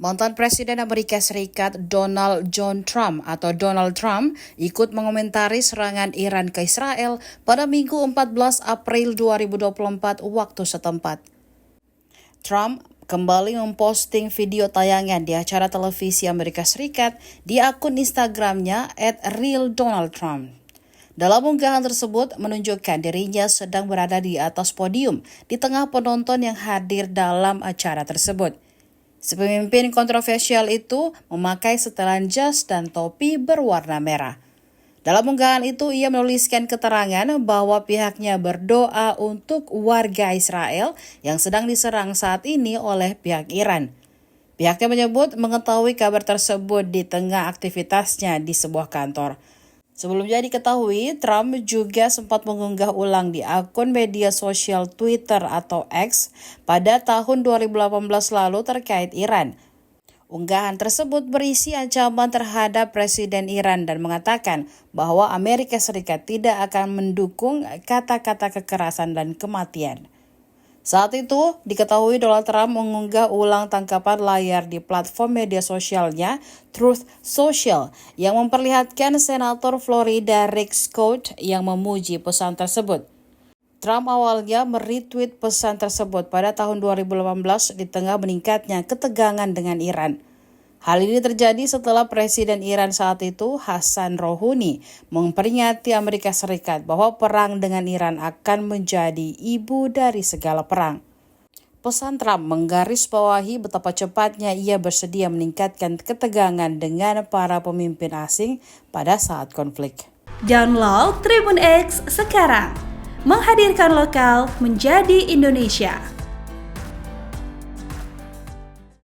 Mantan Presiden Amerika Serikat Donald John Trump atau Donald Trump ikut mengomentari serangan Iran ke Israel pada Minggu 14 April 2024 waktu setempat. Trump kembali memposting video tayangan di acara televisi Amerika Serikat di akun Instagramnya @RealDonaldTrump. Dalam unggahan tersebut menunjukkan dirinya sedang berada di atas podium di tengah penonton yang hadir dalam acara tersebut. Si pemimpin kontroversial itu memakai setelan jas dan topi berwarna merah. Dalam unggahan itu, ia menuliskan keterangan bahwa pihaknya berdoa untuk warga Israel yang sedang diserang saat ini oleh pihak Iran. Pihaknya menyebut mengetahui kabar tersebut di tengah aktivitasnya di sebuah kantor. Sebelumnya diketahui, Trump juga sempat mengunggah ulang di akun media sosial Twitter atau X pada tahun 2018 lalu terkait Iran. Unggahan tersebut berisi ancaman terhadap Presiden Iran dan mengatakan bahwa Amerika Serikat tidak akan mendukung kata-kata kekerasan dan kematian. Saat itu, diketahui Donald Trump mengunggah ulang tangkapan layar di platform media sosialnya Truth Social yang memperlihatkan Senator Florida Rick Scott yang memuji pesan tersebut. Trump awalnya meretweet pesan tersebut pada tahun 2018 di tengah meningkatnya ketegangan dengan Iran. Hal ini terjadi setelah Presiden Iran saat itu, Hassan Rouhani, memperingati Amerika Serikat bahwa perang dengan Iran akan menjadi ibu dari segala perang. Pesan Trump menggarisbawahi betapa cepatnya ia bersedia meningkatkan ketegangan dengan para pemimpin asing pada saat konflik. Download Tribun X sekarang, menghadirkan lokal menjadi Indonesia.